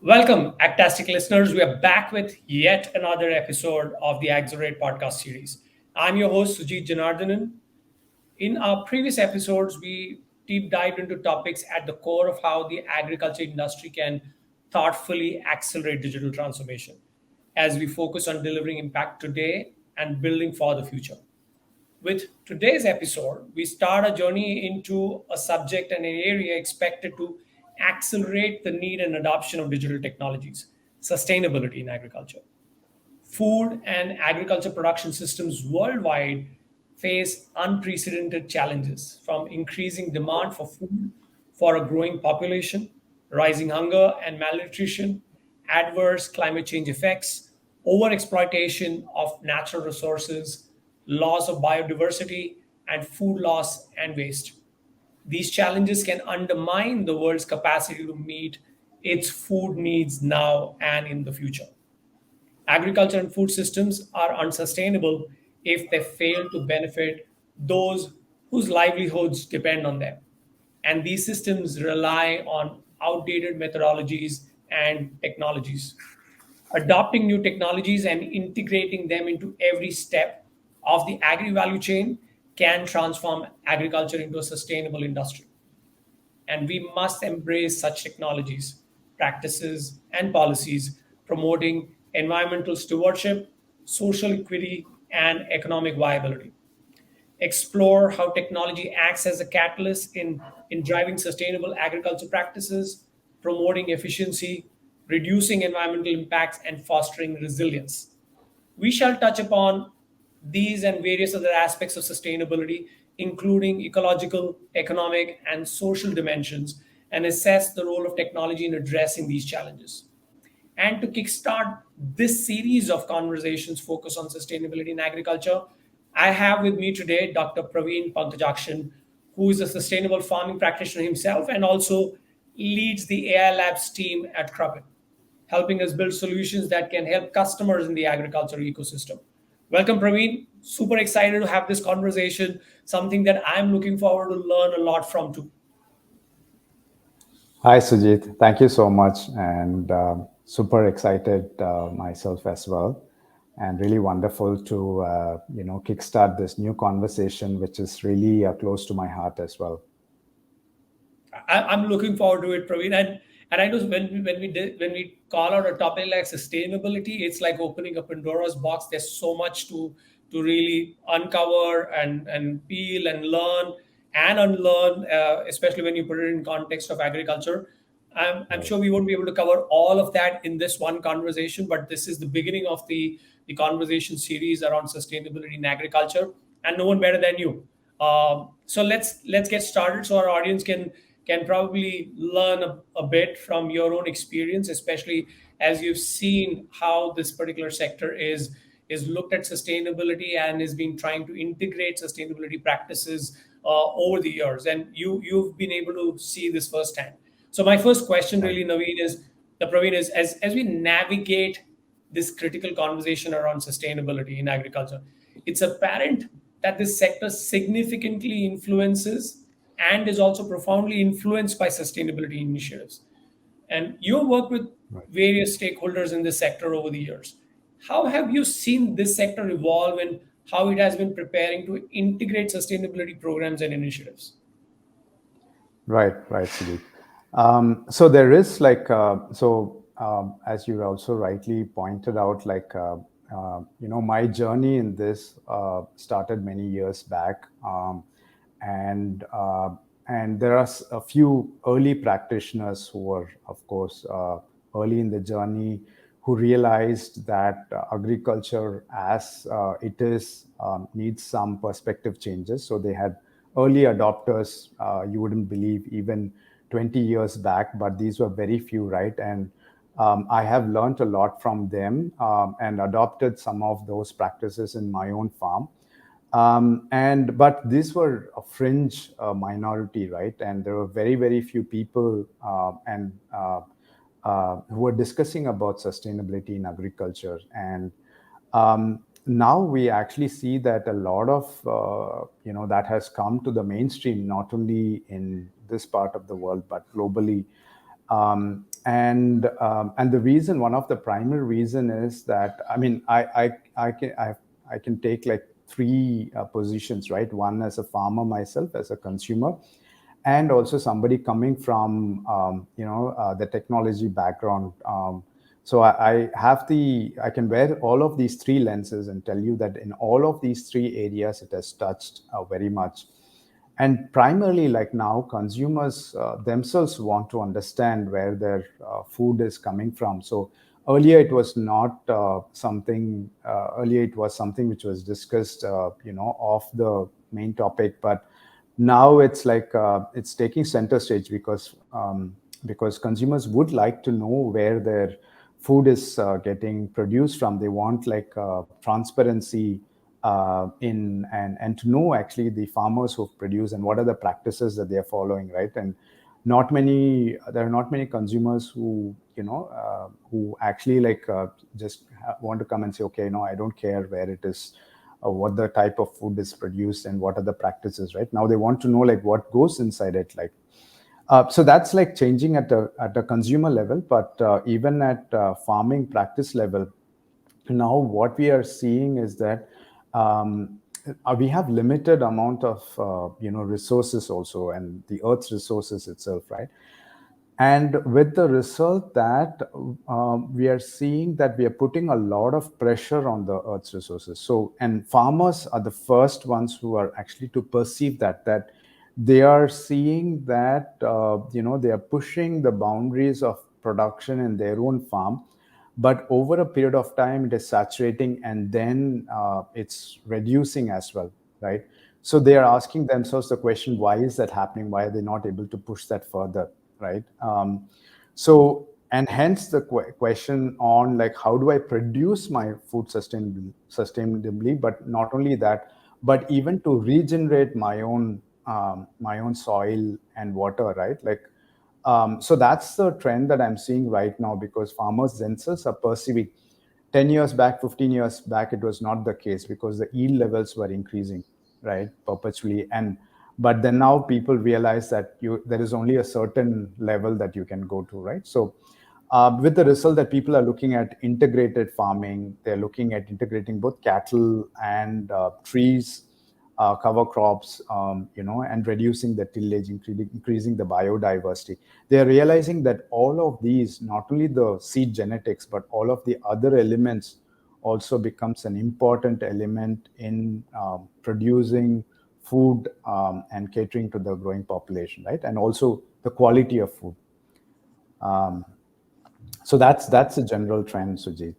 Welcome, Actastic listeners. We are back with yet another episode of the Ag-celerate podcast series. I'm your host, Sujit Janardhanan. In our previous episodes, we deep dived into topics at the core of how the agriculture industry can thoughtfully accelerate digital transformation as we focus on delivering impact today and building for the future. With today's episode, we start a journey into a subject and an area expected to accelerate the need and adoption of digital technologies, sustainability in agriculture. Food and agriculture production systems worldwide face unprecedented challenges from increasing demand for food for a growing population, rising hunger and malnutrition, adverse climate change effects, overexploitation of natural resources, loss of biodiversity, and food loss and waste. These challenges can undermine the world's capacity to meet its food needs now and in the future. Agriculture and food systems are unsustainable if they fail to benefit those whose livelihoods depend on them. And these systems rely on outdated methodologies and technologies. Adopting new technologies and integrating them into every step of the agri-value chain can transform agriculture into a sustainable industry. And we must embrace such technologies, practices, and policies promoting environmental stewardship, social equity, and economic viability. Explore how technology acts as a catalyst in driving sustainable agriculture practices, promoting efficiency, reducing environmental impacts, and fostering resilience. We shall touch upon these and various other aspects of sustainability, including ecological, economic, and social dimensions, and assess the role of technology in addressing these challenges. And to kickstart this series of conversations focused on sustainability in agriculture, I have with me today Dr. Praveen Pankaj, who is a sustainable farming practitioner himself and also leads the AI Labs team at Cruppet, helping us build solutions that can help customers in the agriculture ecosystem. Welcome, Praveen. Super excited to have this conversation, something that I'm looking forward to learn a lot from too. Hi, Sujit. Thank you so much. And super excited myself as well. And really wonderful to, kickstart this new conversation, which is really close to my heart as well. I'm looking forward to it, Praveen. And I know when we call out a topic like sustainability, it's like opening a Pandora's box. There's so much to really uncover and peel and learn and unlearn, especially when you put it in context of agriculture. I'm sure we won't be able to cover all of that in this one conversation, but this is the beginning of the conversation series around sustainability in agriculture, and no one better than you. So let's get started so our audience can probably learn a bit from your own experience, especially as you've seen how this particular sector is looked at sustainability and is being trying to integrate sustainability practices over the years, and you've been able to see this firsthand. So my first question, Right. really, Naveen, is Praveen, is as we navigate this critical conversation around sustainability in agriculture, it's apparent that this sector significantly influences and is also profoundly influenced by sustainability initiatives. And you've worked with Right. various stakeholders in this sector over the years. How have you seen this sector evolve and how it has been preparing to integrate sustainability programs and initiatives? Right, Sujit. So there is as you also rightly pointed out, my journey in this started many years back. And and there are a few early practitioners who were, of course, early in the journey, who realized that agriculture as it is needs some perspective changes. So they had early adopters. You wouldn't believe, even 20 years back, but these were very few, right? And I have learned a lot from them and adopted some of those practices in my own farm. But these were a fringe minority, right? And there were very, very few people who were discussing about sustainability in agriculture. And now we actually see that a lot of that has come to the mainstream, not only in this part of the world but globally. And the reason, one of the primary reason is that, I mean, I can take like three positions, right? One as a farmer myself, as a consumer, and also somebody coming from the technology background. So I have I can wear all of these three lenses and tell you that in all of these three areas, it has touched very much. And primarily, like now, consumers themselves want to understand where their food is coming from. So earlier it was not something, earlier it was something which was discussed off the main topic, but now it's like it's taking center stage, because consumers would like to know where their food is getting produced from. They want like transparency in and to know actually the farmers who produce and what are the practices that they are following, right? And not many there are not many consumers who who actually like just want to come and say, okay, no, I don't care where it is, what the type of food is produced and what are the practices. Right now they want to know like what goes inside it, like so that's like changing at a consumer level. But even at farming practice level, now what we are seeing is that um, we have limited amount of resources also, and the earth's resources itself, right? And with the result that we are seeing that we are putting a lot of pressure on the earth's resources. So, and farmers are the first ones who are actually to perceive that they are seeing that they are pushing the boundaries of production in their own farm, but over a period of time it is saturating, and then it's reducing as well, right? So they are asking themselves the question, why is that happening? Why are they not able to push that further, right? So, and hence the question on like, how do I produce my food sustainably? But not only that, but even to regenerate my own soil and water, right? Like, so that's the trend that I'm seeing right now, because farmers themselves are perceiving. 10 years back, 15 years back, it was not the case, because the yield levels were increasing, right, perpetually. And but then now people realize that there is only a certain level that you can go to, right? So with the result that people are looking at integrated farming, they're looking at integrating both cattle and trees, cover crops, and reducing the tillage, increasing the biodiversity. They're realizing that all of these, not only the seed genetics, but all of the other elements also becomes an important element in producing food and catering to the growing population, right? And also the quality of food. Um, so that's a general trend, Sujit.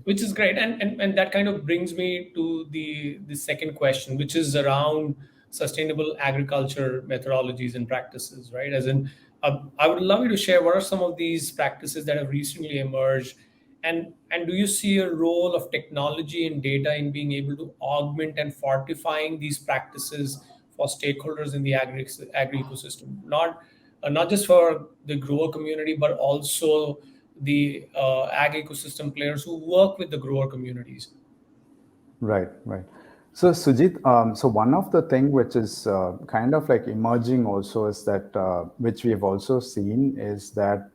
Which is great, and that kind of brings me to the second question, which is around sustainable agriculture methodologies and practices, right? As in, I would love you to share what are some of these practices that have recently emerged, and do you see a role of technology and data in being able to augment and fortifying these practices for stakeholders in the agri ecosystem, not just for the grower community, but also the ag ecosystem players who work with the grower communities. Right, right. So Sujit, so one of the thing which is kind of like emerging also is that which we have also seen is that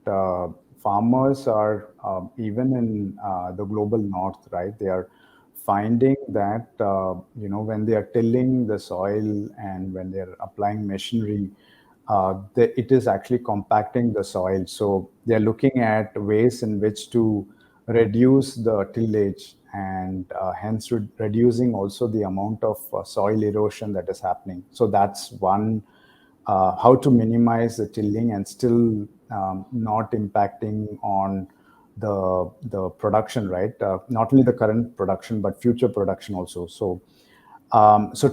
farmers are even in the global north, right? They are finding that when they are tilling the soil and when they are applying machinery, it is actually compacting the soil. So they're looking at ways in which to reduce the tillage, and hence reducing also the amount of soil erosion that is happening. So that's one, how to minimize the tilling and still not impacting on the production, right? Not only the current production but future production also. So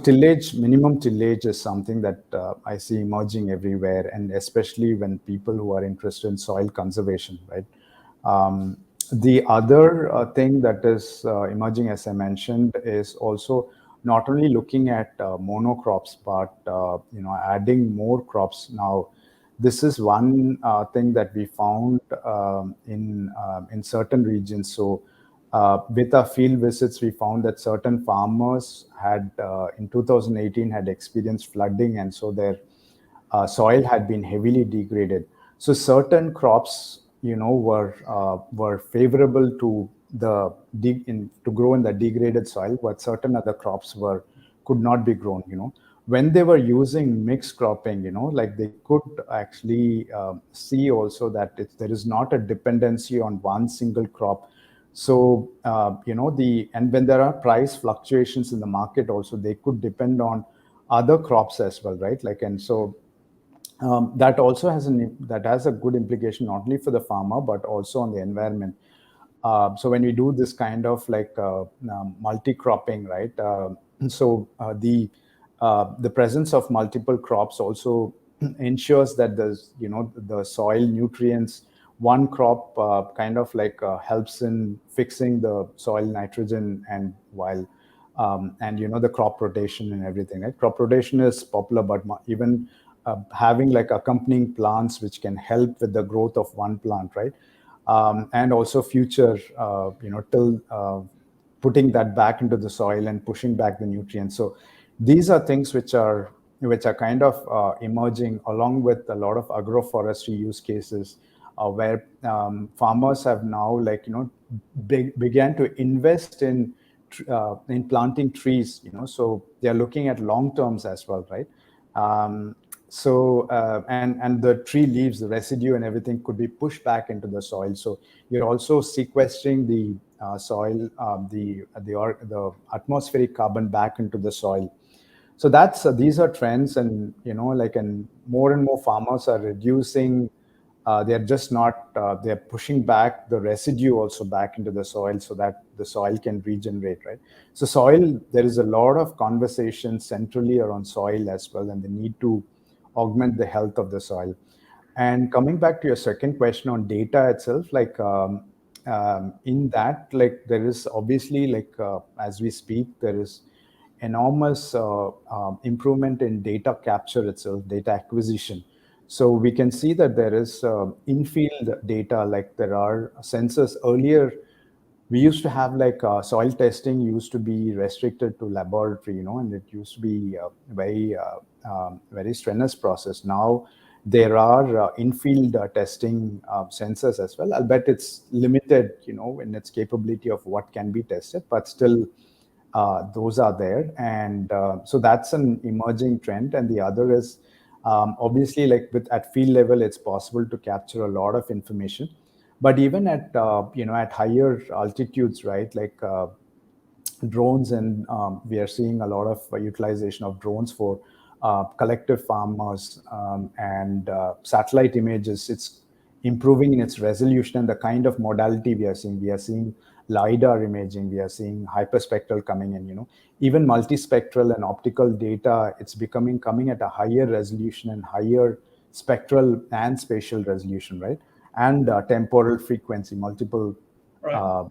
tillage, minimum tillage is something that I see emerging everywhere, and especially when people who are interested in soil conservation, right? The other thing that is emerging, as I mentioned, is also not only looking at monocrops, but adding more crops. Now, this is one thing that we found in certain regions. So, with our field visits, we found that certain farmers had in 2018 had experienced flooding, and so their soil had been heavily degraded. So certain crops, were favorable to to grow in the degraded soil, but certain other crops were could not be grown. When they were using mixed cropping, like they could actually see also that there is not a dependency on one single crop. So and when there are price fluctuations in the market also, they could depend on other crops as well, right? Like, and so that also has a good implication not only for the farmer but also on the environment. So when we do this kind of like multi-cropping, right? The presence of multiple crops also ensures that the soil nutrients. One crop kind of like helps in fixing the soil nitrogen, and while and the crop rotation and everything, right? Crop rotation is popular, but even having like accompanying plants which can help with the growth of one plant, right? And also future, till putting that back into the soil and pushing back the nutrients. So these are things which are kind of emerging along with a lot of agroforestry use cases, where farmers have now, like, began to invest in planting trees. So they are looking at long terms as well, right? um, and the tree leaves, the residue and everything could be pushed back into the soil. So you're also sequestering the soil, the atmospheric carbon back into the soil. So that's these are trends, and like, and more farmers are reducing. They're just not. They're pushing back the residue also back into the soil so that the soil can regenerate, right? So soil, there is a lot of conversation centrally around soil as well, and the need to augment the health of the soil. And coming back to your second question on data itself, like, in that, like, there is obviously, like, as we speak, there is enormous improvement in data capture itself, data acquisition. So we can see that there is in-field data, like there are sensors. Earlier, we used to have like soil testing used to be restricted to laboratory, and it used to be very strenuous process. Now there are in-field testing sensors as well. I'll bet it's limited, in its capability of what can be tested, but still those are there. And so that's an emerging trend. And the other is, obviously, like at field level, it's possible to capture a lot of information. But even at at higher altitudes, right? Like drones, and we are seeing a lot of utilization of drones for collective farmers, and satellite images. It's improving in its resolution and the kind of modality we are seeing. We are seeing lidar imaging, we are seeing hyperspectral coming in. Even multispectral and optical data, it's becoming coming at a higher resolution and higher spectral and spatial resolution, right? And temporal frequency, multiple Right.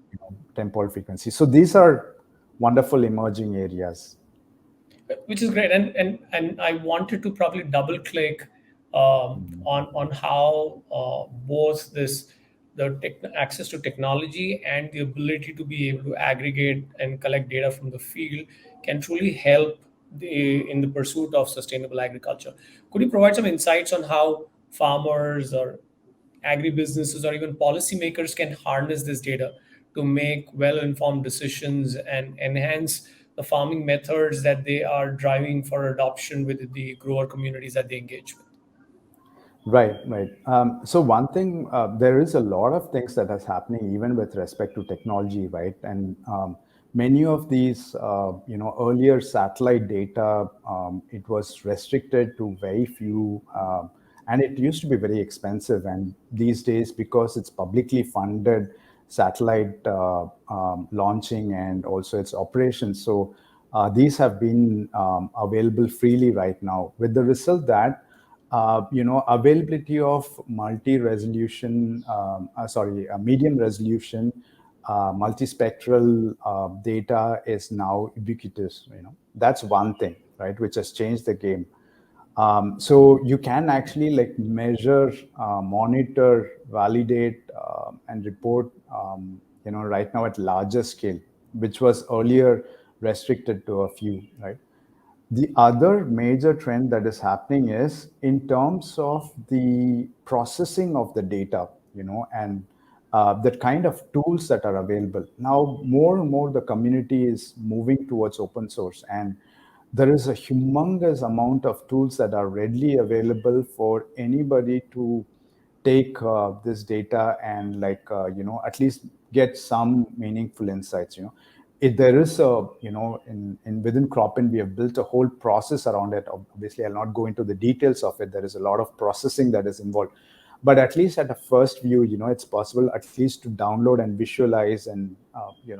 temporal frequency. So these are wonderful emerging areas. Which is great. And I wanted to probably double click on how both this access to technology and the ability to be able to aggregate and collect data from the field can truly help in the pursuit of sustainable agriculture. Could you provide some insights on how farmers or agribusinesses or even policymakers can harness this data to make well-informed decisions and enhance the farming methods that they are driving for adoption with the grower communities that they engage with? Right, right. So one thing, there is a lot of things that is happening even with respect to technology, right? And many of these, earlier satellite data, it was restricted to very few, and it used to be very expensive. And these days, because it's publicly funded satellite launching and also its operations, so these have been available freely right now. With the result that availability of multi-resolution, medium resolution, multispectral data is now ubiquitous. That's one thing, right, which has changed the game. So you can actually like measure, monitor, validate, and report, right now at larger scale, which was earlier restricted to a few, right? The other major trend that is happening is in terms of the processing of the data, and the kind of tools that are available. Now, more and more, the community is moving towards open source, and there is a humongous amount of tools that are readily available for anybody to take this data and at least get some meaningful insights. If there is a in within Cropin we have built a whole process around it. Obviously, I'll not go into the details of it. There is a lot of processing that is involved, but at least at a first view, it's possible at least to download and visualize and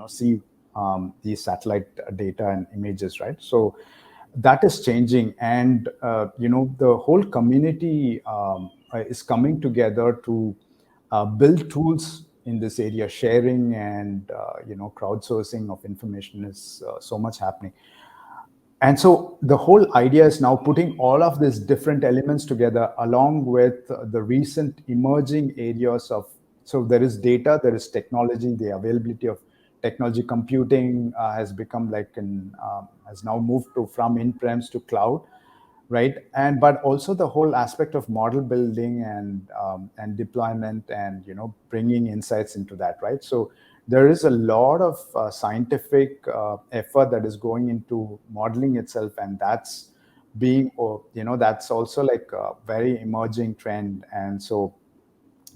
see these satellite data and images, right? So that is changing, and the whole community is coming together to build tools in this area. Sharing and crowdsourcing of information is so much happening. And so the whole idea is now putting all of these different elements together along with the recent emerging areas of, so there is data, there is technology, the availability of technology. Computing has become has now moved to from in-premise to cloud, right? And but also the whole aspect of model building and deployment and bringing insights into that, right? So there is a lot of scientific effort that is going into modeling itself, and that's being that's also like a very emerging trend. And so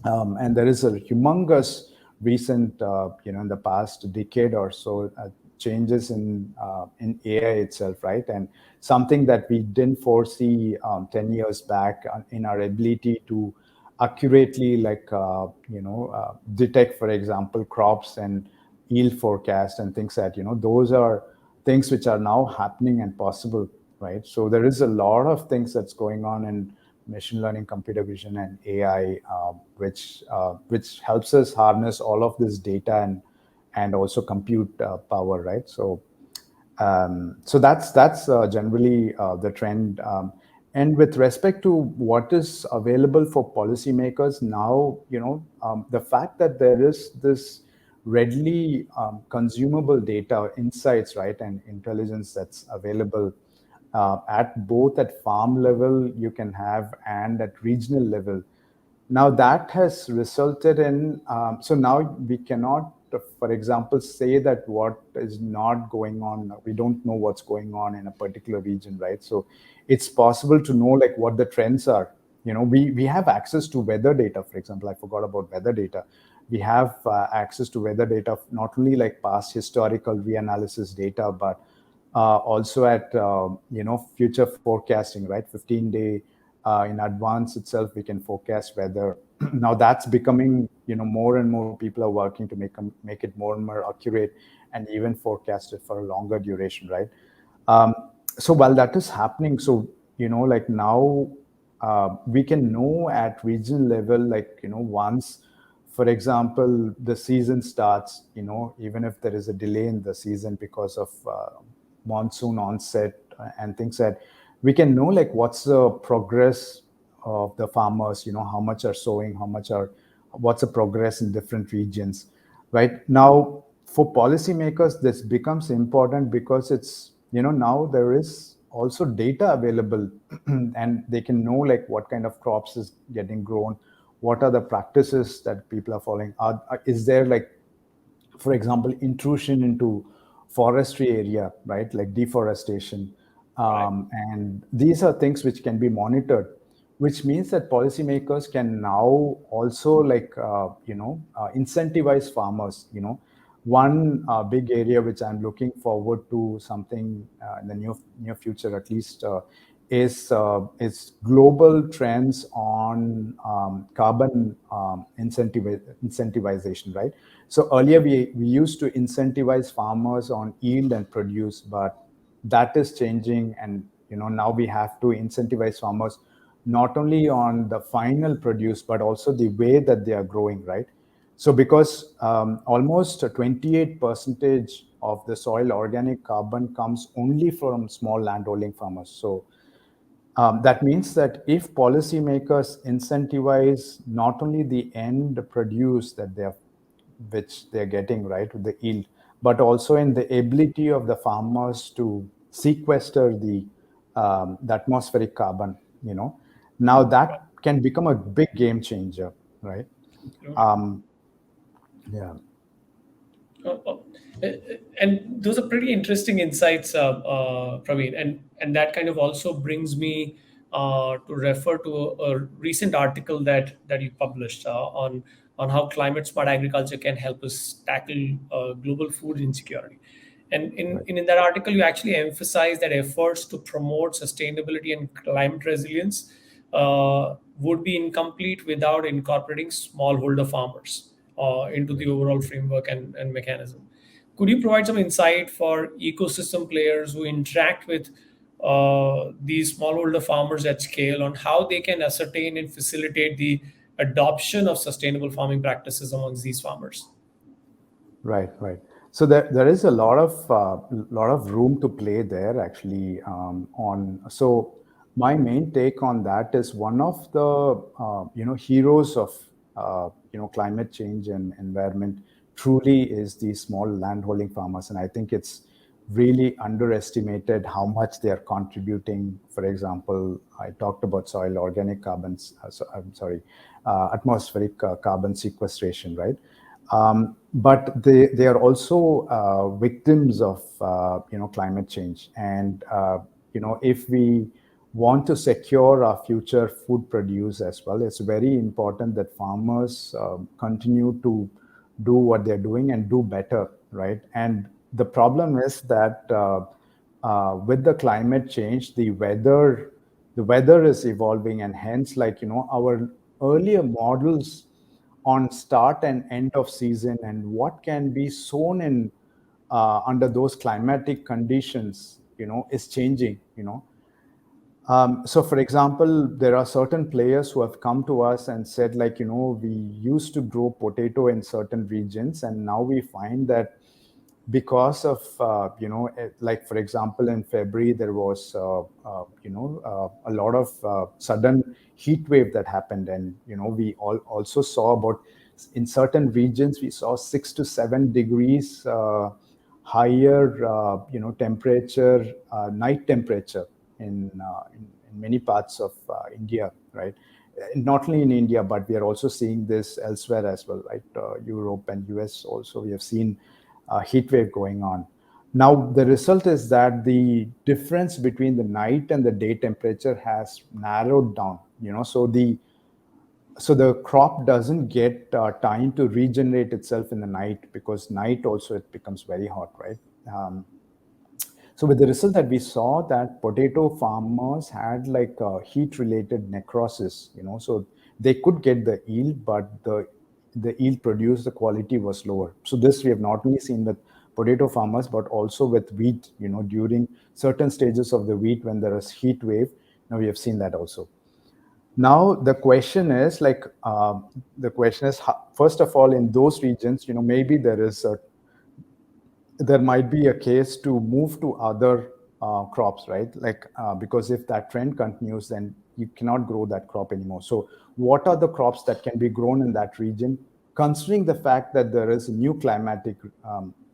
and there is a humongous recent, in the past decade or so, changes in AI itself, right? And something that we didn't foresee 10 years back in our ability to accurately, detect, for example, crops and yield forecast and things that, those are things which are now happening and possible, right? So there is a lot of things that's going on in machine learning, computer vision, and AI, which helps us harness all of this data and also compute power, right? So so that's generally the trend. And with respect to what is available for policymakers now, the fact that there is this readily consumable data, insights, right, and intelligence that's available at both at farm level you can have and at regional level. Now that has resulted in, so now we cannot, for example, say that what is not going on, we don't know what's going on in a particular region, right? So it's possible to know like what the trends are. We have access to weather data, for example. I forgot about weather data. We have access to weather data, not only like past historical reanalysis data, but also at future forecasting, right? 15-day in advance itself we can forecast weather. Now that's becoming, more and more people are working to make it more and more accurate and even forecast it for a longer duration, right? um, so while that is happening, so like now we can know at regional level, like once, for example, the season starts, even if there is a delay in the season because of monsoon onset and things, that we can know like what's the progress of the farmers, how much are sowing, what's the progress in different regions, right? Now for policymakers this becomes important because it's, now there is also data available and they can know like what kind of crops is getting grown, what are the practices that people are following, is there like, for example, intrusion into forestry area, right? Like deforestation. Right. And these are things which can be monitored, which means that policymakers can now also incentivize farmers. One big area which I'm looking forward to something in the near future, at least, is global trends on carbon incentivization, right? So earlier we used to incentivize farmers on yield and produce, but that is changing, and now we have to incentivize farmers not only on the final produce but also the way that they are growing, right? So because almost 28 percentage of the soil organic carbon comes only from small landholding farmers. So that means that if policymakers incentivize not only the end produce that which they're getting, right, with the yield, but also in the ability of the farmers to sequester the the atmospheric carbon, now that can become a big game changer, right? Absolutely. Um, yeah, Oh, oh. And those are pretty interesting insights, Praveen. And that kind of also brings me to refer to a recent article that you published on how climate smart agriculture can help us tackle global food insecurity. And right, in that article, you actually emphasize that efforts to promote sustainability and climate resilience would be incomplete without incorporating smallholder farmers into the right. overall framework and mechanism. Could you provide some insight for ecosystem players who interact with these smallholder farmers at scale on how they can ascertain and facilitate the adoption of sustainable farming practices amongst these farmers? Right, right. So there is a lot of room to play there actually. On so my main take on that is one of the heroes of climate change and environment truly is the small landholding farmers, and I think it's really underestimated how much they are contributing. For example, I talked about soil organic carbons. I'm sorry, atmospheric carbon sequestration, right? But they are also victims of climate change, and if we want to secure our future food produce as well, it's very important that farmers continue to do what they're doing and do better, right? And the problem is that with the climate change, the weather is evolving, and hence, our earlier models on start and end of season and what can be sown in under those climatic conditions, is changing. So, for example, there are certain players who have come to us and said, we used to grow potato in certain regions, and now we find that because of like, for example, in February there was a lot of sudden heat wave that happened, and we also saw about, in certain regions we saw 6 to 7 degrees higher temperature, night temperature in many parts of India, right? Not only in India, but we are also seeing this elsewhere as well, right? Europe and US also, we have seen heat wave going on. Now, the result is that the difference between the night and the day temperature has narrowed down. So the crop doesn't get time to regenerate itself in the night, because night also it becomes very hot, right? Um, so with the result that we saw that potato farmers had like heat related necrosis, so they could get the yield, but the yield produced, the quality was lower. So this we have not only seen with potato farmers, but also with wheat, during certain stages of the wheat when there is heat wave. Now we have seen that also. Now the question is, first of all, in those regions, maybe there might be a case to move to other crops, right? Because if that trend continues, then you cannot grow that crop anymore. So, what are the crops that can be grown in that region, considering the fact that there is new climatic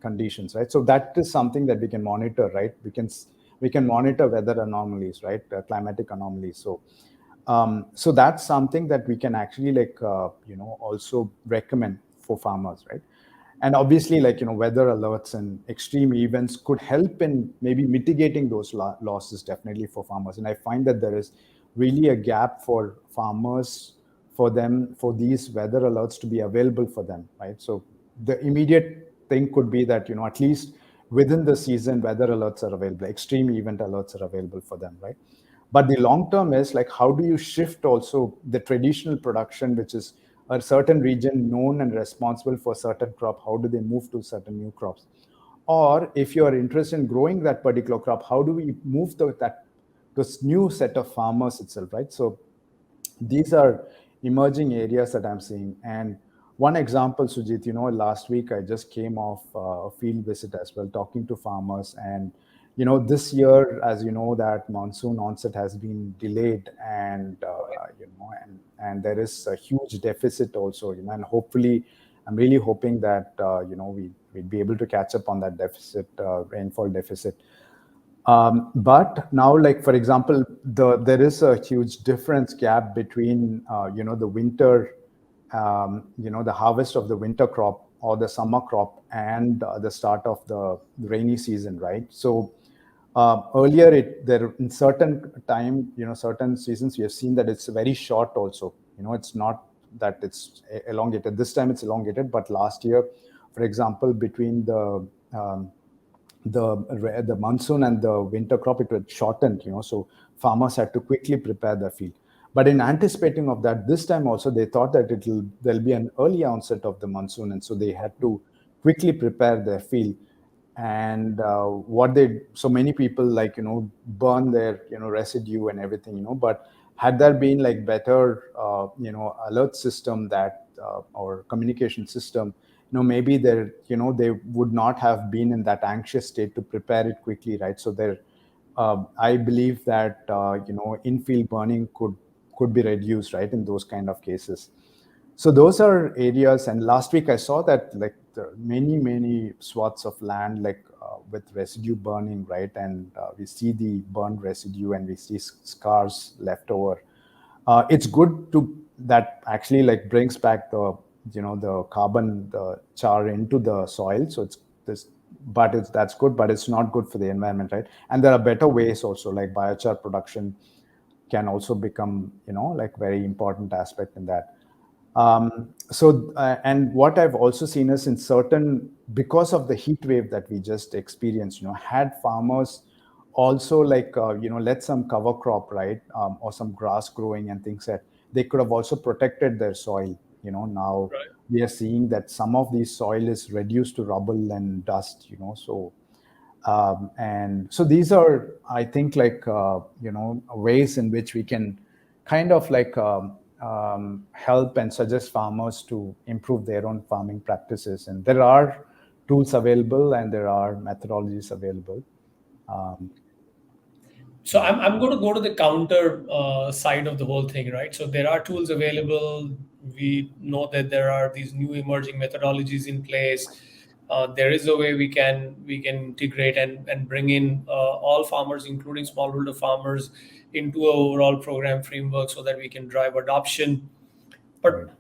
conditions, right? So that is something that we can monitor, right? We can monitor weather anomalies, right? Climatic anomalies. So that's something that we can actually also recommend for farmers, right? And obviously, weather alerts and extreme events could help in maybe mitigating those losses, definitely, for farmers. And I find that there is really a gap for farmers, for these weather alerts to be available for them, right? So the immediate thing could be that, at least within the season, weather alerts are available, extreme event alerts are available for them, right? But the long term is like, how do you shift also the traditional production, which is a certain region known and responsible for certain crop? How do they move to certain new crops? Or if you are interested in growing that particular crop, how do we move this new set of farmers itself, right? So these are emerging areas that I'm seeing. And one example, Sujit, last week I just came off a field visit as well, talking to farmers. And, this year, as you know, that monsoon onset has been delayed, and, and there is a huge deficit also, and hopefully, I'm really hoping that, we'd be able to catch up on that deficit, rainfall deficit. But now, like for example, there is a huge difference gap between the winter, the harvest of the winter crop or the summer crop and the start of the rainy season, right? So earlier, there in certain time, certain seasons, we have seen that it's very short. Also, it's not that it's elongated. This time it's elongated, but last year, for example, between um, the monsoon and the winter crop, it was shortened, so farmers had to quickly prepare their field. But in anticipating of that, this time also they thought that there'll be an early onset of the monsoon, and so they had to quickly prepare their field. And so many people, like, burn their, residue and everything, but had there been like better alert system that or communication system, maybe they would not have been in that anxious state to prepare it quickly, right? So I believe that in-field burning could be reduced, right, in those kind of cases. So those are areas. And last week I saw that, like, there are many swaths of land, like, with residue burning, right? And we see the burned residue and we see scars left over. It's good to that actually, like, brings back the carbon, the char into the soil. So it's this, but that's good, but it's not good for the environment, right? And there are better ways also, like biochar production can also become, like, very important aspect in that. And what I've also seen is, in certain, because of the heat wave that we just experienced, had farmers also, like, let some cover crop, right, or some grass growing and things, that they could have also protected their soil. Now Right. we are seeing that some of the soil is reduced to rubble and dust. So and so these are, I think, like, ways in which we can kind of, like, help and suggest farmers to improve their own farming practices. And there are tools available and there are methodologies available. um, So yeah. I'm going to go to the counter side of the whole thing, right? So there are tools available. We know that there are these new emerging methodologies in place. There is a way we can integrate and bring in all farmers, including smallholder farmers, into a overall program framework so that we can drive adoption. Right. But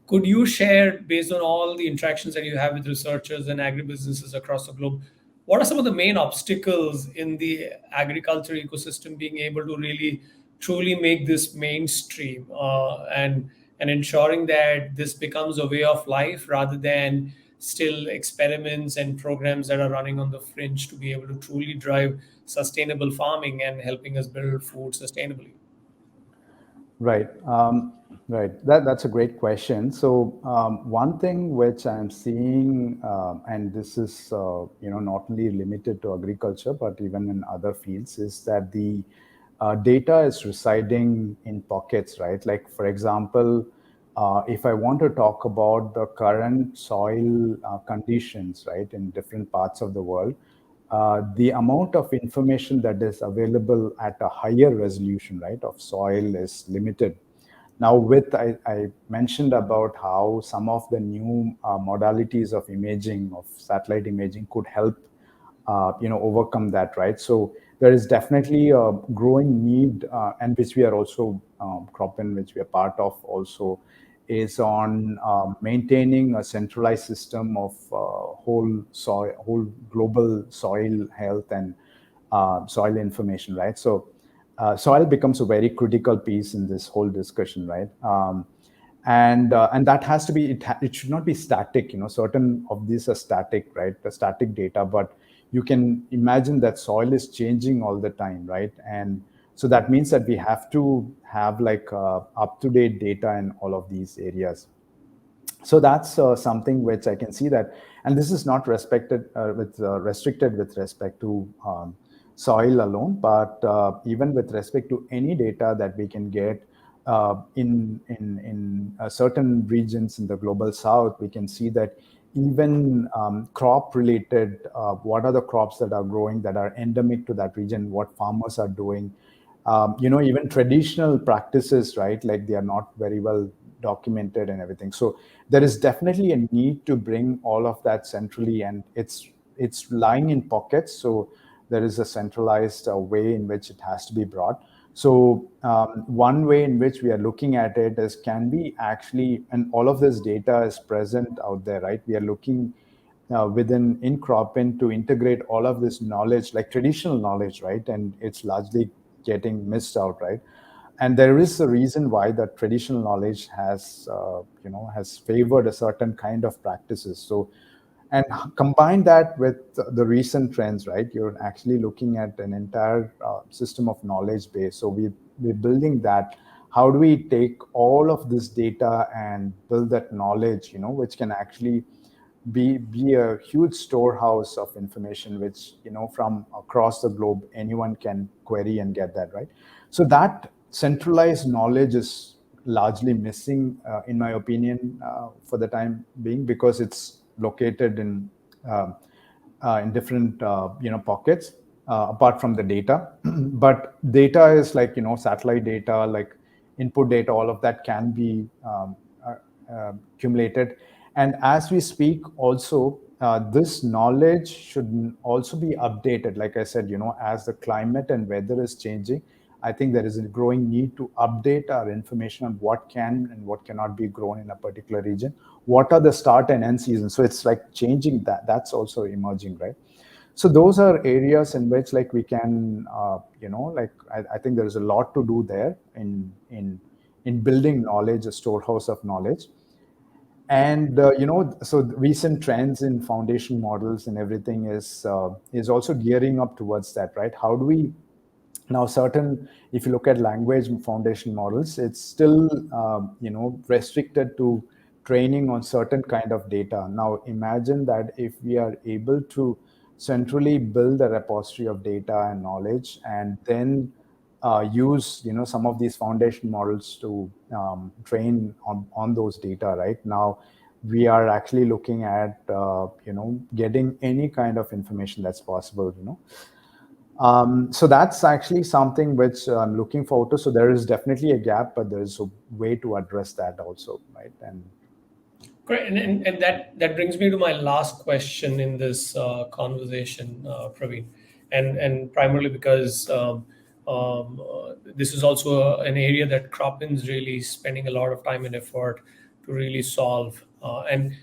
could you share, based on all the interactions that you have with researchers and agribusinesses across the globe, what are some of the main obstacles in the agriculture ecosystem being able to really truly make this mainstream, and ensuring that this becomes a way of life rather than still experiments and programs that are running on the fringe to be able to truly drive sustainable farming and helping us build food sustainably? Right. Right. That's a great question. So one thing which I'm seeing, and this is not only limited to agriculture but even in other fields, is that the data is residing in pockets, right? Like, for example, if I want to talk about the current soil conditions, right, in different parts of the world, the amount of information that is available at a higher resolution, right, of soil is limited. Now, I mentioned about how some of the new modalities of imaging, of satellite imaging, could help, overcome that, right? So there is definitely a growing need, and which we are also, Cropin, which we are part of also, is on maintaining a centralized system of whole global soil health and soil information, right? So soil becomes a very critical piece in this whole discussion, right? And that has to be, it should not be static. Certain of these are static, right? The static data, but you can imagine that soil is changing all the time, right? And so that means that we have to have, like, up-to-date data in all of these areas. So that's something which I can see that, and this is not restricted with respect to soil alone, but even with respect to any data that we can get in certain regions in the global south. We can see that even crop related, what are the crops that are growing that are endemic to that region, what farmers are doing, even traditional practices, right? Like, they are not very well documented and everything. So there is definitely a need to bring all of that centrally, and it's lying in pockets. So there is a centralized way in which it has to be brought. So one way in which we are looking at it is, can we actually, and all of this data is present out there, right? We are looking within in Cropin to integrate all of this knowledge, like traditional knowledge, right? And it's largely getting missed out, right? And there is a reason why the traditional knowledge has, has favored a certain kind of practices. So, and combine that with the recent trends, right? You're actually looking at an entire system of knowledge base. So we're building that. How do we take all of this data and build that knowledge, which can actually be a huge storehouse of information, which from across the globe anyone can query and get that, right? So that centralized knowledge is largely missing, in my opinion, for the time being, because it's located um, in different pockets, apart from the data. But data is like satellite data, like input data, all of that can be accumulated. And as we speak also, this knowledge should also be updated, like I said, as the climate and weather is changing. I think there is a growing need to update our information on what can and what cannot be grown in a particular region. What are the start and end seasons? So it's like changing that. That's also emerging, right? So those are areas in which like we can, I think there is a lot to do there in building knowledge, a storehouse of knowledge. And so the recent trends in foundation models and everything is also gearing up towards that, right? How do we now certain, if you look at language foundation models, it's still restricted to training on certain kind of data. Now imagine that if we are able to centrally build a repository of data and knowledge, and then use some of these foundation models to train on those data. Right now we are actually looking at getting any kind of information that's possible. So that's actually something which I'm looking forward to. So there is definitely a gap, but there is a way to address that also, right? And Great, and that brings me to my last question in this conversation, Praveen, and primarily because this is also an area that Cropin's really spending a lot of time and effort to really solve, and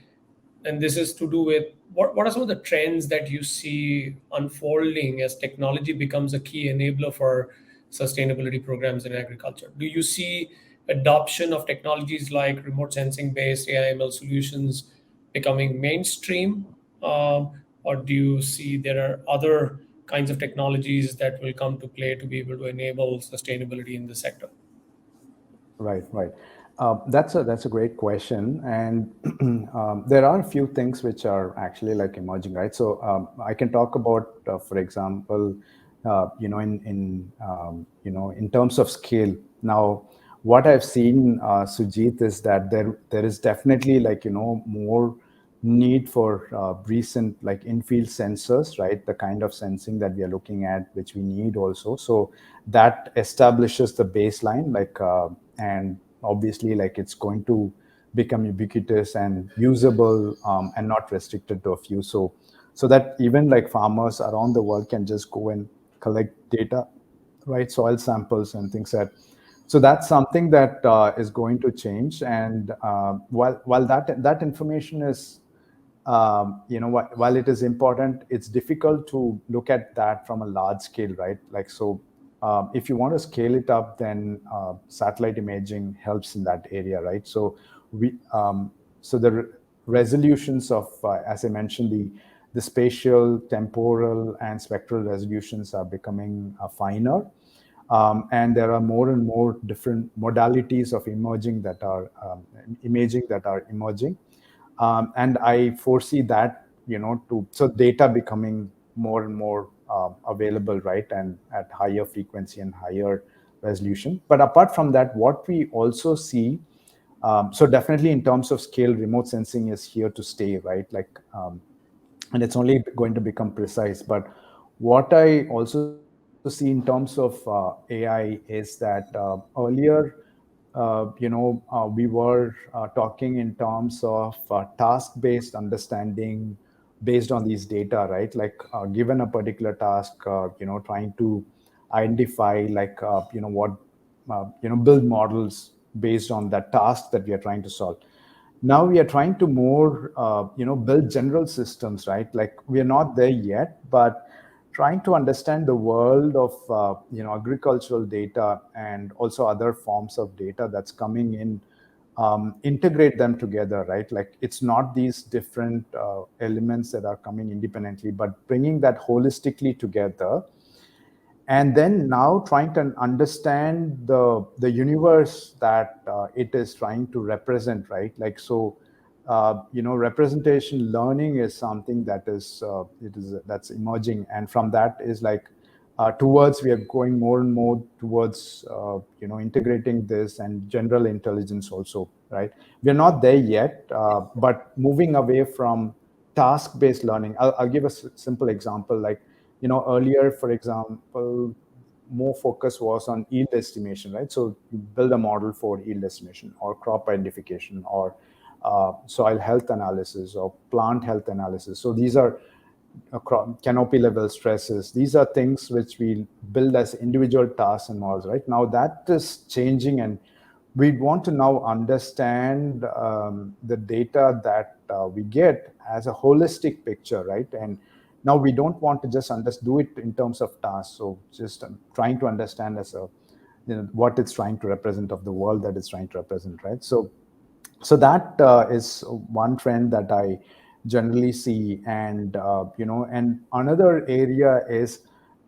this is to do with what are some of the trends that you see unfolding as technology becomes a key enabler for sustainability programs in agriculture? Do you see adoption of technologies like remote sensing based AI/ML solutions becoming mainstream? Or do you see there are other kinds of technologies that will come to play to be able to enable sustainability in the sector? right, right. That's a great question, and there are a few things which are actually like emerging, right? So I can talk about, for example, in terms of scale. Now, what I've seen, Sujit, is that there is definitely like more need for recent like in-field sensors, right? The kind of sensing that we are looking at, which we need also. So that establishes the baseline, like, and obviously, like it's going to become ubiquitous and usable, and not restricted to a few. So that even like farmers around the world can just go and collect data, right? Soil samples and things that. So that's something that is going to change. And while that information is while it is important, it's difficult to look at that from a large scale, right? Like, so if you want to scale it up, then satellite imaging helps in that area, right? So the resolutions of, as I mentioned, the spatial, temporal, and spectral resolutions are becoming finer. And there are more and more different modalities of imaging that are emerging. And I foresee that so data becoming more and more available, right, and at higher frequency and higher resolution. But apart from that, what we also see, so definitely in terms of scale, remote sensing is here to stay, right? Like, and it's only going to become precise. But what I also see in terms of AI is that earlier, we were talking in terms of task-based understanding based on these data, right? Like given a particular task, trying to identify like what build models based on that task that we are trying to solve. Now we are trying to more build general systems, right? Like we are not there yet, but trying to understand the world of agricultural data and also other forms of data that's coming in, integrate them together, right? Like it's not these different elements that are coming independently, but bringing that holistically together, and then now trying to understand the universe that it is trying to represent, right? Like so representation learning is something that is that's emerging, and from that is like towards we are going more and more towards integrating this and general intelligence also, right? We're not there yet, but moving away from task based learning. I'll give a simple example. Like earlier, for example, more focus was on yield estimation, right? So you build a model for yield estimation or crop identification or soil health analysis or plant health analysis. So these are canopy level stresses. These are things which we build as individual tasks and models, right? Now that is changing, and we want to now understand the data that we get as a holistic picture, right? And now we don't want to just do it in terms of tasks. So just trying to understand as a what it's trying to represent of the world that it's trying to represent, right? So that is one trend that I generally see. And and another area is,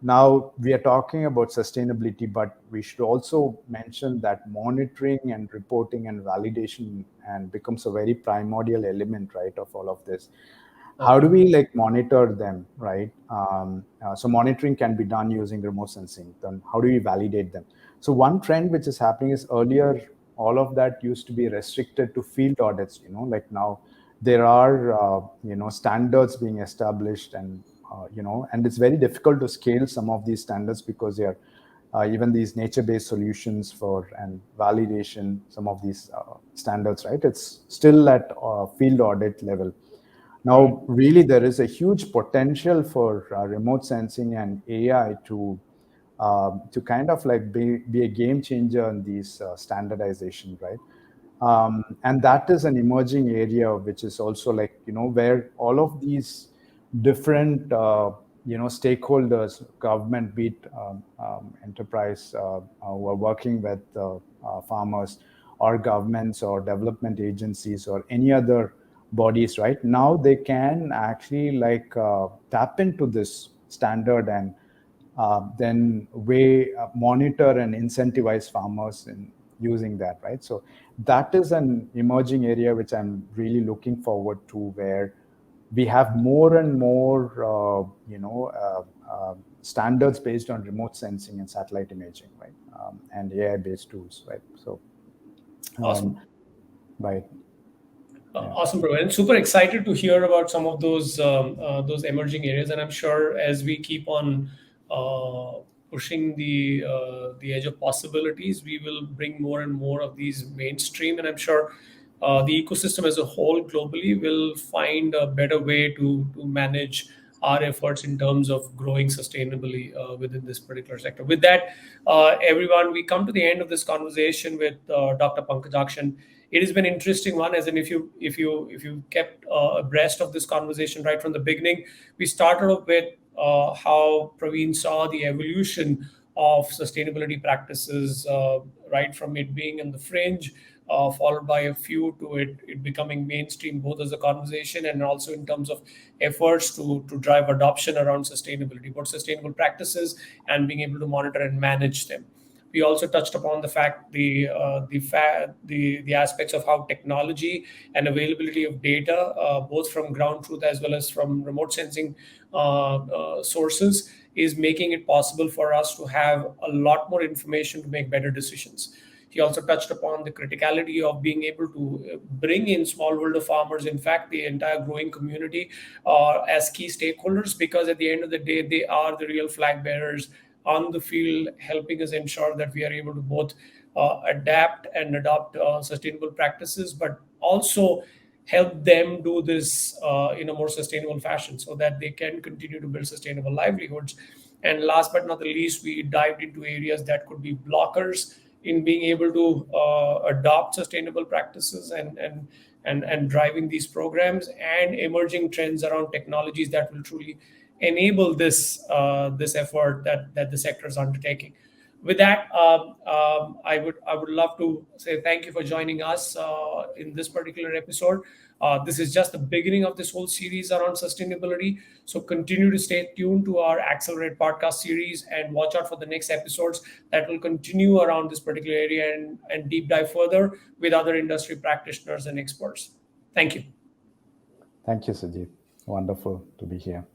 now we are talking about sustainability, but we should also mention that monitoring and reporting and validation and becomes a very primordial element, right, of all of this. How do we like monitor them, right? So monitoring can be done using remote sensing. Then how do we validate them? So one trend which is happening is, earlier all of that used to be restricted to field audits. Like now there are standards being established, and and it's very difficult to scale some of these standards because they are even these nature-based solutions for and validation, some of these standards, right? It's still at field audit level. Right. Now, really, there is a huge potential for remote sensing and AI to kind of like be a game changer in these standardization, right? And that is an emerging area, which is also like where all of these different stakeholders, government, be it enterprise, who are working with farmers, or governments or development agencies or any other bodies, right? Now they can actually like tap into this standard and then monitor and incentivize farmers in using that, right? So that is an emerging area which I'm really looking forward to, where we have more and more standards based on remote sensing and satellite imaging, right? And AI based tools, right? So Awesome. right. Yeah. Awesome, bro. And super excited to hear about some of those emerging areas. And I'm sure as we keep on pushing the edge of possibilities, we will bring more and more of these mainstream. And I'm sure the ecosystem as a whole globally will find a better way to manage our efforts in terms of growing sustainably within this particular sector. With that, everyone, we come to the end of this conversation with Dr. Pankajakshan. It has been an interesting one, as in if you kept abreast of this conversation right from the beginning. We started off with how Praveen saw the evolution of sustainability practices, right from it being in the fringe, followed by a few, to it becoming mainstream, both as a conversation and also in terms of efforts to drive adoption around sustainability, both sustainable practices and being able to monitor and manage them. We also touched upon the fact the aspects of how technology and availability of data, both from ground truth as well as from remote sensing sources, is making it possible for us to have a lot more information to make better decisions. He also touched upon the criticality of being able to bring in smallholder farmers, in fact, the entire growing community, as key stakeholders, because at the end of the day, they are the real flag bearers on the field, helping us ensure that we are able to both adapt and adopt sustainable practices, but also help them do this in a more sustainable fashion so that they can continue to build sustainable livelihoods. And last but not the least, we dived into areas that could be blockers in being able to adopt sustainable practices and driving these programs, and emerging trends around technologies that will truly enable this effort that the sector is undertaking. With that, I would love to say thank you for joining us in this particular episode. This is just the beginning of this whole series around sustainability. So continue to stay tuned to our Accelerate podcast series and watch out for the next episodes that will continue around this particular area and deep dive further with other industry practitioners and experts. Thank you. Thank you, Sujit. Wonderful to be here.